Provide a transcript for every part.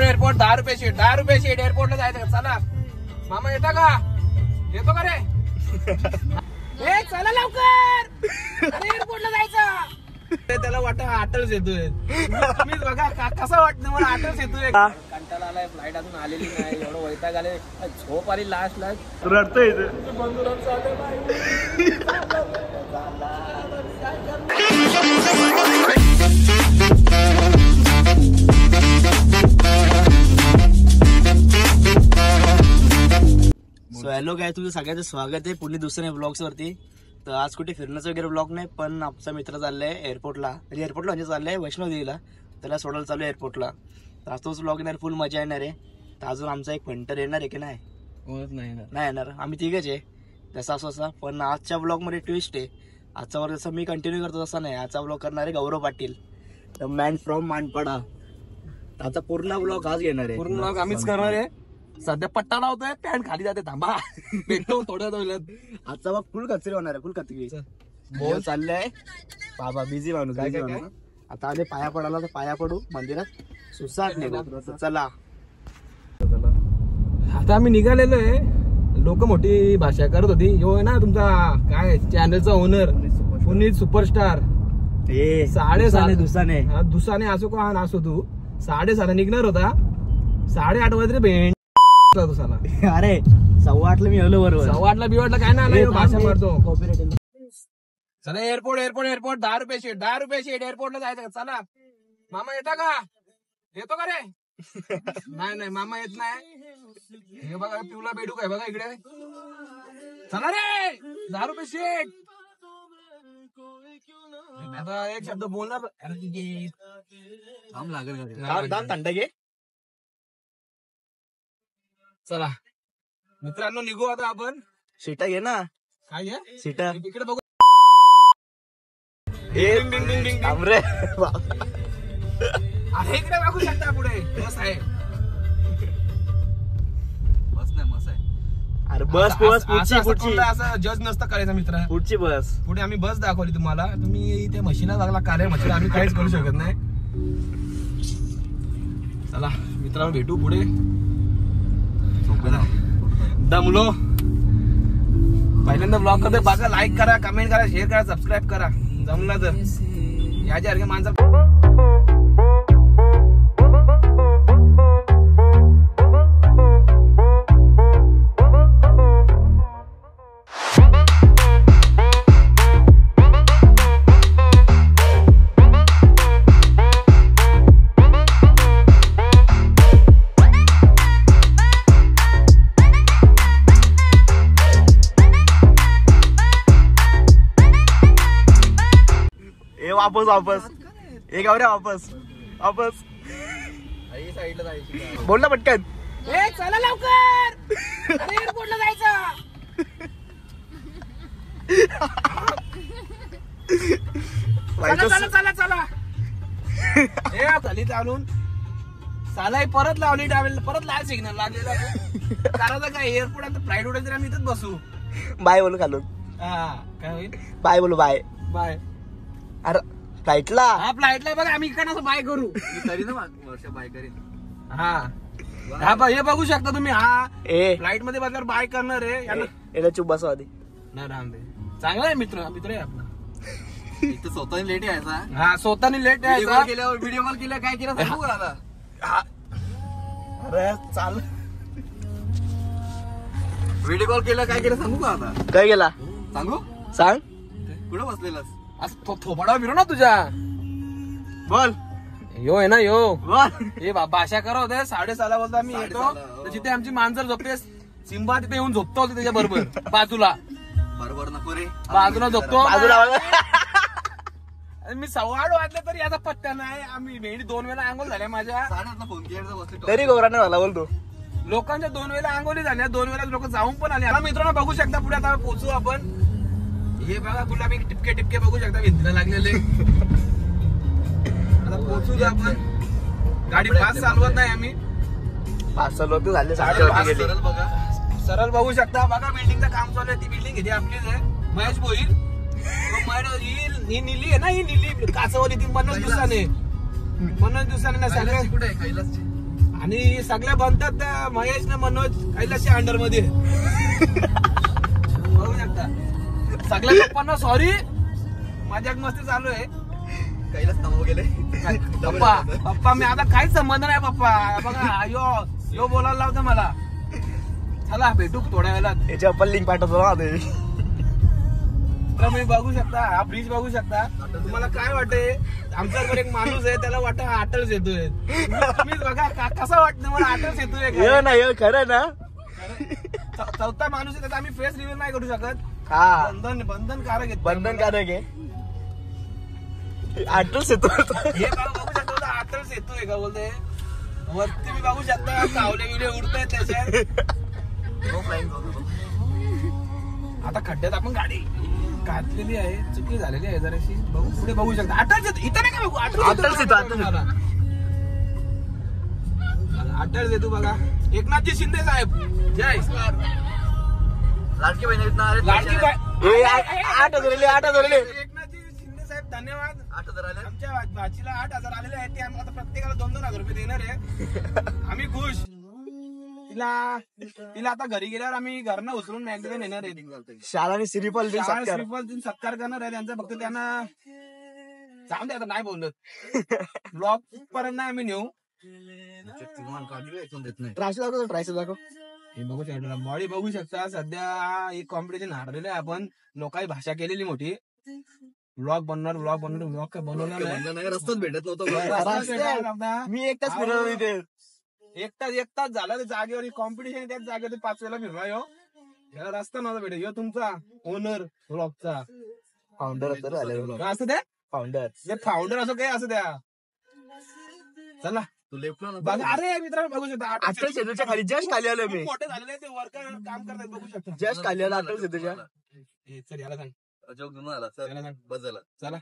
Airport 10 रुपये seat एअरपोर्टला जायचं का? चला मामा येता का? येतो का रे? चला लवकर एअरपोर्टला जायचं. त्याला वाटत आटल्स येतोय. तुम्हीच बघा कसं वाटतं मला आटल्स येतोय. कंटाळा आलाय, फ्लाईट अजून आलेली नाही, एवढं वैताग आले, झोप आली लास्टला. रडतोय सो हॅलो काय, तुझं सगळ्यांचं स्वागत आहे पुणे दुसऱ्या ब्लॉग्स वरती. तर आज कुठे फिरण्याचं वगैरे ब्लॉग नाही, पण आमचा मित्र चाललाय एअरपोर्टला म्हणजे चाललाय वैष्णोदेवीला, त्याला सोडायला चालू आहे एअरपोर्टला. तर आज तोच ब्लॉग येणार, फुल मजा येणार आहे. तर अजून आमचा एक फंटर येणार आहे की नाही येणार, आम्ही तिघच आहे तसा असं. पण आजच्या ब्लॉग मध्ये ट्विस्ट आहे. आजचा वर्ग जसं मी कंटिन्यू करतो तसा नाही, आजचा ब्लॉग करणार आहे Gaurav Patil, the man from Manpada. त्याचा पूर्ण ब्लॉग आज घेणार आहे, पूर्ण ब्लॉग आम्हीच करणार आहे. सध्या पट्टा लावतोय, पॅन्ट खाली जाते, थांबा भेटतो थोड्या वेळात. आजचा मग फुल कचरी होणार आहे, फुल कचरी बोल चाललंय. बाबा बिझी माणूस काय काय. आता आले पाया पडायला, तर पाया पडू मंदिरात, सुसाट नाही. चला आता आम्ही निघालेलो आहे. लोक मोठी भाषा करत होती. यो आहे ना तुमचा काय चॅनलचा ओनर पुनीत सुपरस्टार. 7:30 दुसाने असो का असो, तू 6:30 निघणार होता, 8:30 वाजले भेंड तुसाला. अरे 8:15 मी आलो बरोबर. 8:15 बिवाटला काय ना भाषा मारतो. चला एअरपोर्ट 10 रुपये सीट एअरपोर्टला जायचं का? चला मामा येता का? येतो का रे? नाही मामा येत नाही. हे बघा पिवला बेडूक आहे बघा इकडे. चला रे 10 रुपये सीट. आता एक शब्द बोलणार लागेल थंड घे. चला मित्रांनो निघू आता आपण. सीटा घे ना. काय आहे सीटा इकडे बघू. अरे अरे इकडे बघू शकता, पुढे बस आहे. बस नाही मस्त आहे. अरे बस पुढची असं जज नसतं करायचं मित्र. पुढची बस. पुढे आम्ही बस दाखवली तुम्हाला, तुम्ही त्या मशीनला लागला कार्य मशीन, आम्ही काहीच करू शकत नाही. चला मित्रांनो भेटू पुढे. दमलो. पहिल्यांदा ब्लॉग करते बघा, लाईक करा, कमेंट करा, शेअर करा, सबस्क्राईब करा. जमला तर याच्यासारखे माणसं. वापस एक आवड्या वापस साईडला जायची. बोल ना पटकन. चला लवकर एअरपोर्टला जायचं. चला खाली चालून साला परत लावली परत लाल सिग्नल लागलेला. करायचं काय एअरपोर्ट आता फ्लाईट उडायचं आम्ही इथंच बसू. बाय बोलू खालून. हा काय होईल? बाय बोलू. बाय. अरे फ्लाईटला. हा फ्लाईटला बघा आम्ही इकडनं बाय करू. तरी ना वर्ष बाय करेन. हा हे बघू शकता तुम्ही. हा फ्लाईट मध्ये बसल्यावर बाय करणार आहे. याला चुप बसवा आधी. नाही राम दे. चांगला आहे मित्र आहे आपला. इथं स्वतःने लेट यायचा. हा स्वतःने लेट यायचा. व्हिडिओ कॉल केल्या काय केलं सांगू का आता? अरे चाल. व्हिडिओ कॉल केला काय केलं सांगू का आता? काय गेला सांगू? सांग. कुठं बसलेलास? थोबाडा फिरू ना तुझ्या. बोल. यो आहे ना यो. बोल. हे भाषा करा होते. 6:30 वाजता आम्ही येतो, तर जिथे आमची मांजर झोपते सिंबा तिथे येऊन झोपतो होते त्याच्या बरोबर बाजूला. बरोबर नको रे. बाजूला झोपतो. बाजूला. मी 8:15 वाजले तरी याचा पत्त्या नाही. आम्ही भेंडी 2 वेळा आंघोळ झाल्या माझ्या. फोन केला तरी गौराने झाला बोलतो. लोकांच्या 2 वेळा आंघोळी झाल्या, 2 वेळा लोक जाऊन पण आले. आता मित्रांनो बघू शकता पुढे आता पोहोचू आपण. हे बघा गुलाबी टिपके बघू शकता भिंतीला लागलेले. आता पोहोचू आपण. गाडी फास्ट चालवत नाही आम्ही. फास्ट चालवत झाले. सरळ बघू शकता. बघा बिल्डिंगचं काम चालू आहे. ती बिल्डिंग इथे आपलीच आहे. महेश भोईर ही निली आहे ना, ही निली काचवाली ती. 50 दिवसाने ना सगळ्या. कुठे कैलास आणि सगळ्या बनतात त्या महेश ना मनोज कैलाशी अंडर मध्ये बघू शकता. सगळ्या पप्पांना सॉरी, मजाक मस्ती चालू आहे. कैलास थांबव गेले. पप्पा मी आता काहीच संबंध नाही पप्पा. बघा यो बोलायला लावतं मला. चला भेटू थोड्या वेळात. याच्या आपण लिंक पाठवतो ना ते. तुम्ही बघू शकता, हा ब्रिज बघू शकता. तुम्हाला काय वाटते, आमच्याकडे एक माणूस आहे त्याला वाटतं हा अटल्स येतोय. तुम्हीच बघा कसं वाटतं मला अटल्स येतोय. नाही खरं ना. चौथा माणूस आहे त्याचा आम्ही फेस रिव्ह्यू नाही करू शकत. हा बंधनकारक आहे. बंधनकारक आहे. अटल्स येतो. हे बघू शकता अटल्स येतोय का बोलते. वरती मी बघू शकता सावले बिवले उडतोय त्याच्यात. आता खड्ड्यात आपण गाडी घातलेली आहे, चुकी झालेली आहे जराशी. बघू पुढे बघू शकता अटल्स इथं नाही का बघू अटल्स येतो बघा. एकनाथजी शिंदे साहेब जय. लाडकी बहीण लाडकी एकनाथजी शिंदे साहेब धन्यवाद. 8,000 आले. आमच्या भाचीला 8,000 आलेले आहेत. ते आम्ही आता प्रत्येकाला 2,000 रुपये देणार आहे. आम्ही खुश. तिला आता घरी गेल्यावर आम्ही घरनं उचलून मॅगझिन येणार आहे. शाळाने श्रीफल सत्कार करणार आहे त्यांचा. फक्त त्यांना जाऊन दे आता नाही बोलत. ब्लॉग पर्यंत आम्ही नेऊ. ट्रायसल दाखव. हे बघू शकता बॉडी बघू शकता. सध्या एक कॉम्पिटिशन हारलेलं आहे आपण. लोकांनी भाषा केलेली मोठी. ब्लॉग बनवणार ब्लॉग काय बनवणार नाही. रस्ताच भेटत नव्हतं. मी एकटाच फिरवलं इथे. एक तास झाला त्या जागेवर. कॉम्पिटिशन त्याच जागेवर 5 वेळा फिरवा. याला रस्ता नव्हता भेटेल. यो तुमचा ओनर ब्लॉगचा फाउंडर असं द्या. फाउंडर असो काय असं द्या. चला तू लेफ्ट बघा. अरे मित्रांनो बघू शकता अटल सेतूच्या खाली जस्ट खाली आलो मी. मोठे झालेले आहे ते वर्कर काम करतात. बघू शकता जस्ट खाली आलो अटल सेतूच्या. चल याला सांग. जोक देऊन आला सर. बस झाला. चला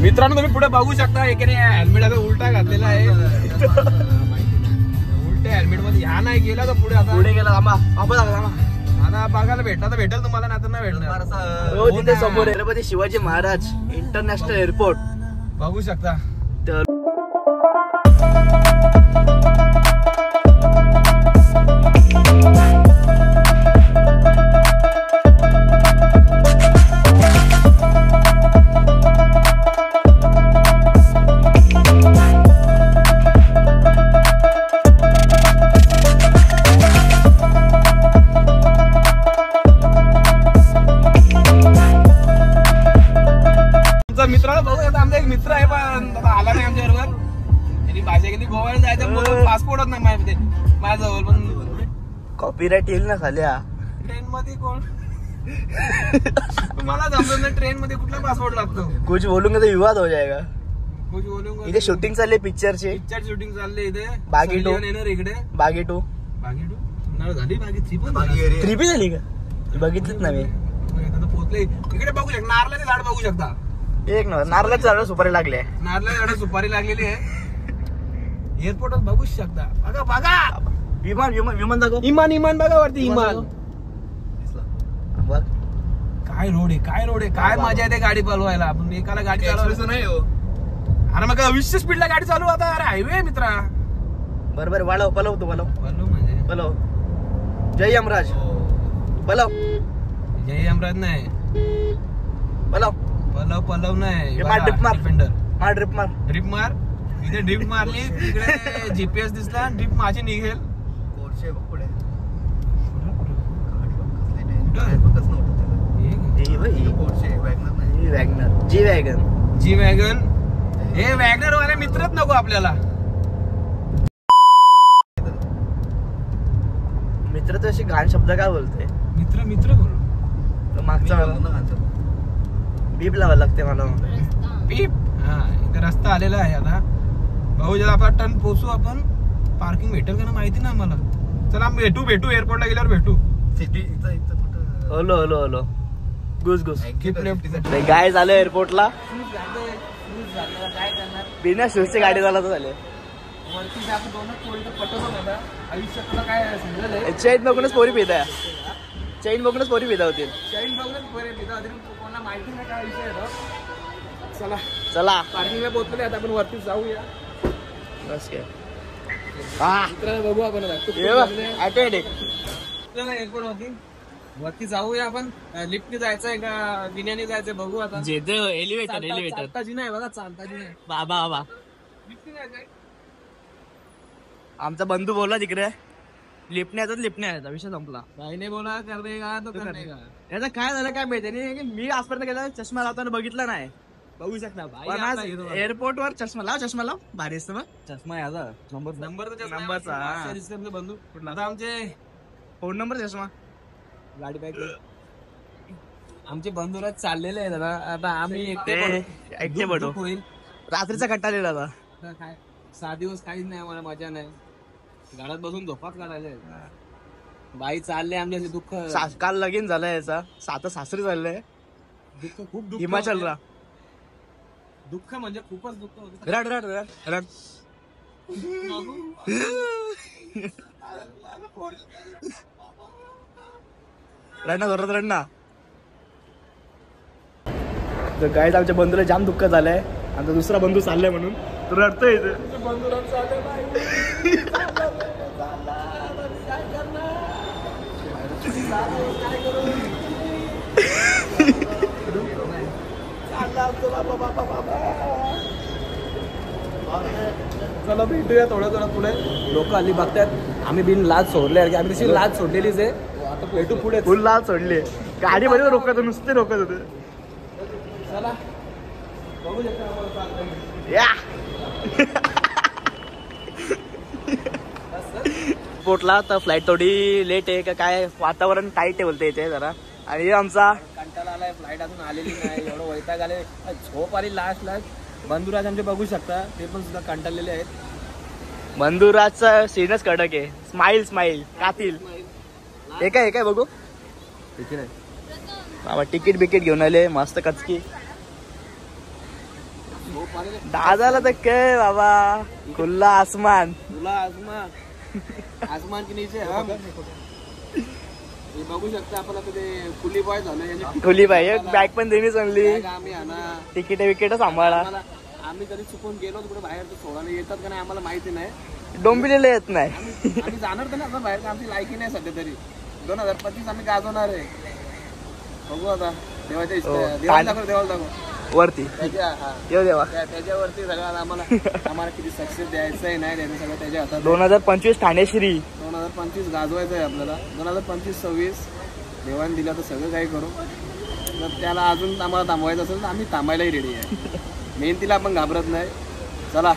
मित्रांनो तुम्ही पुढे बघू शकता. एकाने हेल्मेट आता उलटा घातलेला आहे. उलट्या हेल्मेट मध्ये ह्या नाही गेला तर पुढे गेला. आता बघायला भेटला तर भेटेल तुम्हाला, नाही तर नाही भेटणार. तिथे समोर छत्रपती शिवाजी महाराज इंटरनॅशनल एअरपोर्ट बघू शकता. मित्राला बघू आता. आमचा एक मित्र आहे पण आला नाही आमच्या बरोबर. त्यांनी भाषा केली गोव्याला जायचं. पासपोर्ट होत नाही माझ्याजवळ. पण कॉपीराईट येईल ना खाल्या. ट्रेन मध्ये कोण तुम्हाला जमत नाही. ट्रेन मध्ये कुठला पासपोर्ट लागतो. कुछ बोलूंगा तो विवाद हो जाएगा. कुछ बोलूंगा. इथे शूटिंग चालली पिक्चरची. पिक्चर शूटिंग चालले इथे. बागी 2 येणार इकडे. बागी 2 झाली. बागी 3 पण झाली का. बघितलीच ना मी. पोहोचले इकडे बघू शकता. नारळाचे झाड बघू शकता. एक नंबर. नारळाच्या झाडाला सुपारी लागली आहे. नारळाच्या झाडाला सुपारी लागलेली आहे. एअरपोर्ट बघू शकता. बघा बघा. विमान दाखव. इमान बघा वरती. इमान बघ काय रोड आहे. काय मजा येते गाडी पळवायला. आपण एकाला गाडी चालवायचं नाही हो. अरे मग 20 स्पीडला गाडी चालू. आता अरे हायवे मित्रा. बरोबर. पलव तू म्हणजे पलव. जय यमराज. पलव. जय यमराज नाही. पलव नाही. ड्रिप मार. इथे ड्रिप मारली. तिकडे जीपीएस दिसला. ड्रिप माझी निघेल. पुढे जी वॅगन. हे वॅगनर वाले मित्रच नको आपल्याला. मित्र तर अशी घाण शब्द काय बोलते. मित्र बोल. मागचा बीप लावायला लागते मला. बीप. हा इथे रस्ता आलेला आहे. आता भाऊ जर आपला टर्न पोहोचू आपण. पार्किंग भेटेल का ना माहिती ना आम्हाला. चला भेटू एअरपोर्टला गेल्यावर भेटू. हलो गुस गाय झालं एअरपोर्टला. बिना शूजची गाडी झाला तर झाले. चैन बघूनच पोरी पिता. चैन बघूनच पोरी पिता होतील. माहिती नाही काय विषय आहे. चला चला पार्किंगला पोहोचले. आता आपण वरती जाऊया. बस काय. मित्रांनो बघू आपण ऑटोमॅटिक एअरपोर्ट वरती जाऊया आपण. लिफ्टने जायचंय का जिन्याने जायचंय बघू आता. एलिव्हेटर चालता जिना आहे बघा, चालता जिना आहे. बाबा लिफ्टने जायचंय. आमचा बंधू बोलला तिकडे लिफ्टने यायचा विषय संपला. काही नाही बोला, करणे का तो करणे का. याचा काय झालं काय माहिती नाही. मी आजपर्यंत गेला चष्मा लावताना बघितला नाही. बघू शकता एअरपोर्ट वर चष्मा लाव भारी असतं मग. चष्मा याचा नंबरचा बंधू आता आमचे फोन नंबर चष्मा गाडी बॅग आमचे बंधुराज चाललेले आहेत ना. आता आम्ही एकटे पडू. होईल रात्रीचा कंटाळलेला आता. काय 6 दिवस काहीच नाही, मला मजा नाही. घरात बसून झोपाच काढायला. बाई चालले आमचे दुःख. काल लगीन झालंय याचा. आता सासरी चाललंय. दुःख खूप दुःख हिमाचलला. दुःख म्हणजे खूपच दुःख होतं. रड रडना. तर गाईज आमच्या बंधूला जाम दुःख झालंय. आमचा दुसरा बंधू चाललाय म्हणून तो रडतोय. चला भेटूया थोडं पुढे. लोक आली बघतात आम्ही बिन लाज सोडले. आम्ही तशी लाज सोडलेलीच आहे. आता भेटू पुढे. फुल लाज सोडली. गाडी बरोबर रोखत नुसते रोखत होते. चला बघू शकता. पोटला तर फ्लाईट थोडी लेट आहे का काय, वातावरण टाईट आहे बोलते इथे जरा. आणि आमचा कंटाळा आलाय, फ्लाईट अजून आलेली नाही. एवढं वैताग आले, झोप आली लास्ट. बंधुराज आमचे बघू शकता, ते पण सुद्धा कंटाळलेले आहेत. बंधुराजचा सीनच कडक आहे. स्माईल कातील. हे काय बघू बाबा. तिकीट बिकीट घेऊन आले मस्त कचकी. दादाला तर काय बाबा, खुल्ला आसमान. आसमान के नीचे हम. हे बघू शकता आपण. आता ते कुली बॉय झालं. खुली बाई एक बॅग पण देणीच आणली. आम्ही आणा तिकीट विकेट सांभाळा. आम्ही कधी चुकून गेलो कुठे बाहेर तर सोडायला येतात का नाही आम्हाला माहिती नाही. डोंबिलेला येत नाही. आम्ही जाणार तर ना बाहेर. आमची लायकी नाही सध्या तरी. 2025 आम्ही गाजवणार आहे. बघू आता देवाच्या इच्छा. देवाला दाखव वरती येऊ देवा. त्याच्यावरती सगळं आम्हाला किती सक्सेस द्यायचं आहे नाही द्यायचं सगळं त्याच्या हातात. 2025 ठाणेश्री. 2025 गाजवायचं आहे आपल्याला. 2025-26 देवाने दिला तर सगळं काही करू. तर त्याला अजून आम्हाला थांबवायचं असेल तर आम्ही थांबायलाही रेडी आहे. मेहनतीला आपण घाबरत नाही. चला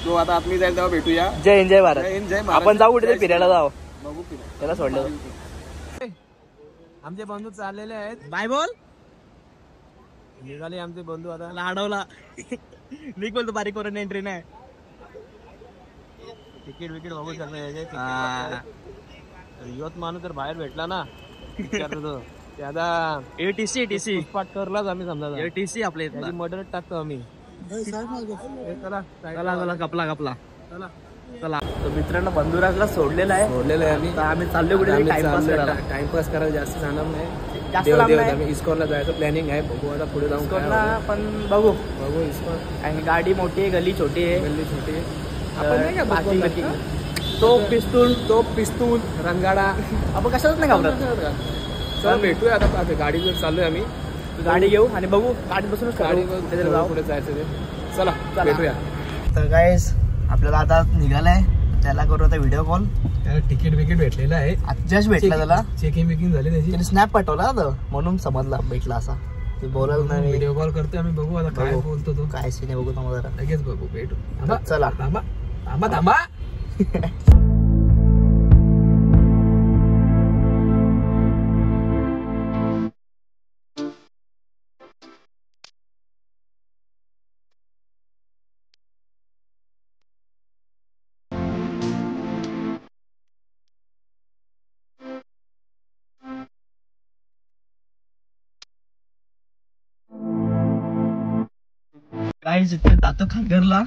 तो आता आत्मी जाईल तेव्हा भेटूया. जय हिंद जय भारत. जय आपण जाऊ कुठे फिरायला जाऊ. बघू त्याला सोडलं. आमचे बंधू चाललेले आहेत. बाय बोल. निघाले आमचे बंधू आता. लाडवला मी बोलतो बारीक करून एंट्री नाही. तिकीट विकेट बघू शकता. युवत माणूस जर बाहेर भेटला ना विचारतो त्याला टीसी पाठ करलाच आम्ही समजा. टीसी आपल्या इथला मर्डर टाकतो आम्ही. चला कपला चला. तर मित्रांनो बंधुराजला सोडलेला आहे आम्ही. आम्ही चाललो कुठे टाइमपास करायला जास्त जाणार नाही. जास्त लांब नाही. आम्ही इस्कॉनला जायचं प्लॅनिंग आहे. बघू आता पुढे जाऊन पण बघू इस्कॉन. आणि गाडी मोठी आहे, गल्ली छोटी आहे. आपण नाही का बाकी तो पिस्तूल रणगाडा आपण कशाच नाही घाबरत. चला भेटूया आता. गाडीवर चाललोय आम्ही. गाडी घेऊ आणि बघू गाडी बसूनच जाऊ पुढे जायचं ते. चला भेटूया. तर गाईस आपल्याला आता निघालाय. त्याला करू आता व्हिडिओ कॉल. त्याला तिकीट विकेट भेटलेलं आहे. जस्ट भेटला त्याला. चेकिंग बिकिंग झाली त्याची. त्याने स्नॅप पाठवला म्हणून समजला भेटला असा. ते बोलायला नाही. व्हिडिओ कॉल करतोय आम्ही. बघू आता काय बोलतो तो. काय सीन आहे बघू तुम्हाला जरा. लगेच बघू भेटू. चला थांबा. गाईस इथे जातो खागरला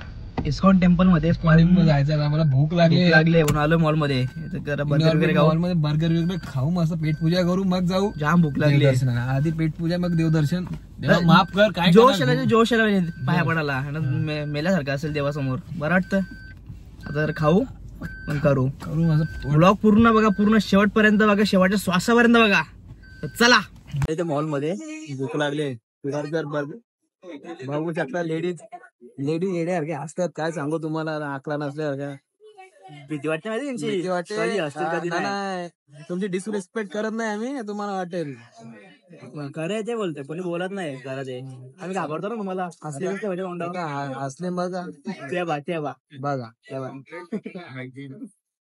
इस्कॉन टेम्पल मध्ये. जायचं आम्हाला. भूक लागली म्हणून आलो मॉल मध्ये. बर्गर वगैरे खाऊ. मध्ये बर्गर वगैरे खाऊ. मस्त पेटपूजा करू मग जाऊ. जाम भूक लागली. आधी पेटपूजा मग देवदर्शन. देवा माफ कर. काय जोश पाया पडायला मेल्यासारखं असेल देवासमोर. बरं वाटतं. आता जर खाऊ पण करू ब्लॉग पूर्ण बघा, पूर्ण शेवटपर्यंत बघा, शेवटच्या श्वासापर्यंत बघा. तर चला इथे मॉल मध्ये भूक लागले. बघू शकता लेडीज येण्यासारखे असतात. काय सांगू तुम्हाला, आकला नसल्यासारख्या. भीती वाटते माहिती त्यांची, भीती वाटते. नाही तुमची डिसरिस्पेक्ट करत नाही आम्ही, तुम्हाला वाटेल खरं ते बोलते पण बोलत नाही जरा. ते आम्ही घाबरतो ना तुम्हाला. असले असले बघा बघा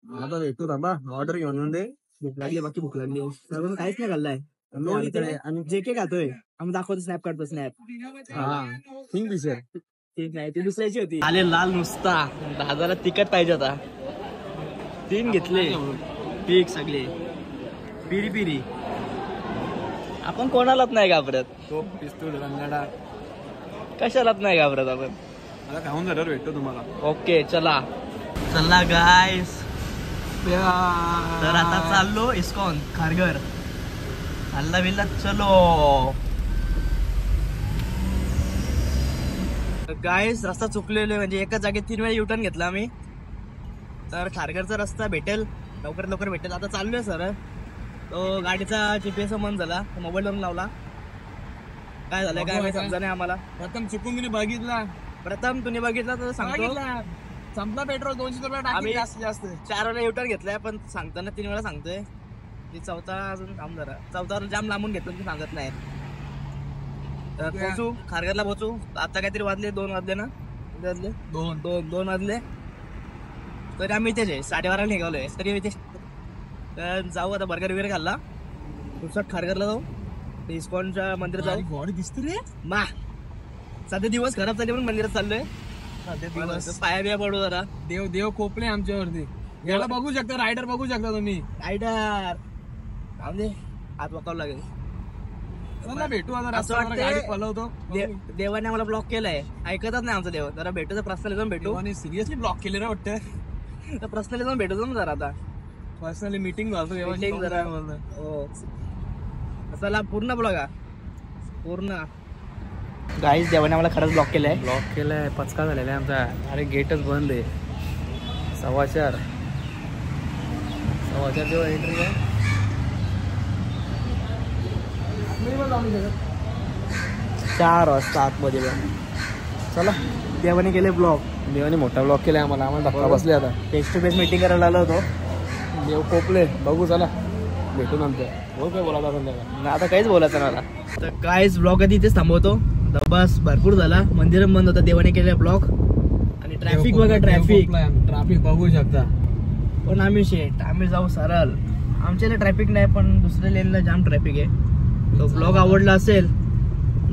आता भेटू थांबा. ऑर्डर घेऊन दे. भूक लागली, बाकी भूक लागली. सर्व काहीच नाही खाल्लाय आणि जे काही खातोय आम्ही दाखवतो. स्नॅप काढतो. स्नॅप ठीक नाही, ती दुसऱ्याची होती. आले लाल नुसता 10,000 तिखट पाहिजे होता. 3 घेतले पीक सगळे. पिरी पिरी आपण कोणालाच नाही घाबरत. तो पिस्तूल रंगाडा कशालाच नाही घाबरत आपण. मला खाऊन झाल्यावर भेटतो तुम्हाला. ओके चला गाईस. तर आता चाललो इस्कॉन खारघर. हल्ला बिल्ला चलो गाईस. रस्ता चुकलेलो म्हणजे एकाच जागेत 3 वेळा युटर्न घेतला आम्ही. तर खारघरचा रस्ता भेटेल लवकरात लवकर भेटेल. आता चाललोय सर. तो गाडीचा GPS बंद झाला, मोबाईल वरून लावला. काय झालंय काय समजा नाही आम्हाला. प्रथम चुकून तुम्ही बघितला. तर सांगतो संपला पेट्रोल. 200 रुपये टाकली जास्त. 4 वेळा युटर्न घेतलाय पण सांगताना 3 वेळा सांगतोय. ती चौथा अजून थांब जरा. चौथा जाम लांबून घेतलं ते सांगत नाही. तर पोहोचू खारघरला पोहोचू. आता काहीतरी वाजले 2 वाजले ना. वाजले 2 वाजले. तरी आम्ही इथेच आहे. 12:30 निघालोय तरी इथे. तर जाऊ आता. बर्गर वगैरे खाल्ला. पुढच्यात खारघरला जाऊ. इस्कॉनच्या मंदिरात जाऊ. बॉडी दिसते रे मा. सध्या दिवस खराब झाले पण मंदिरात चाललोय. पाया बिया पडू जरा. देव कोपले आमच्यावरती. याला बघू शकता. रायडर बघू शकता तुम्ही. रायडर दे हात वाकावं लागेल. चला भेटू आता. असं वाटतंय गाडी पलवतो. देवाने आम्हाला ब्लॉक केलाय. ऐकतच नाही आमचा देव. जरा भेटू तर पर्सनली जाऊन भेटू. आणि सिरियसली ब्लॉक केले ना वाटतं. तर पर्सनली जाऊन भेटू ना जरा. आता पर्सनली मीटिंग झालं जरा. हो चला पूर्ण ब्लॉग पूर्ण. गाईज देवाने आम्हाला खरंच ब्लॉक केलाय. पचका झालेला आहे आमचा. अरे गेटच बंद आहे. 4:15 जेव्हा एंट्री आहे. 4 वाजता आतमध्ये. चला देवाने केले ब्लॉक. देवाने मोठा ब्लॉक केलाय आम्हाला. धक्का बसले. आता फेस टू फेस मीटिंग करायला आलो होतो. देव कोपले. बघू चला भेटू नंतर. हो काय बोला संध्याकाळ. आता काहीच बोलायचं मला. तर काहीच ब्लॉग आधी इथेच थांबवतो. बस भरपूर झाला. मंदिर बंद होता. देवाने केले ब्लॉक. आणि ट्रॅफिक बघा. ट्रॅफिक बघू शकता. पण आम्ही जाऊ सरळ. आमच्या ट्रॅफिक नाही पण दुसऱ्या लेनला जाम ट्रॅफिक आहे. तो ब्लॉग आवडला असेल.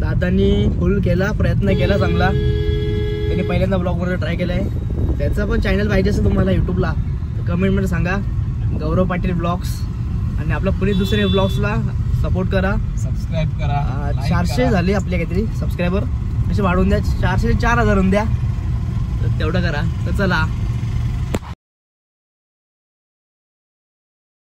दादांनी फुल केला. प्रयत्न केला चांगला. त्यांनी पहिल्यांदा ब्लॉग वर ट्राय केलाय. त्याचा पण चॅनल पाहिजे असेल तुम्हाला युट्यूबला तर कमेंट मध्ये सांगा. गौरव पाटील ब्लॉग्स. आणि आपल्या पुढे दुसरे ब्लॉग्सला सपोर्ट करा. सबस्क्राईब करा. 400 झाले आपले काहीतरी सबस्क्रायबर. असे वाढवून द्या. 400 ते 4,000 होऊन द्या. तर तेवढं करा. तर चला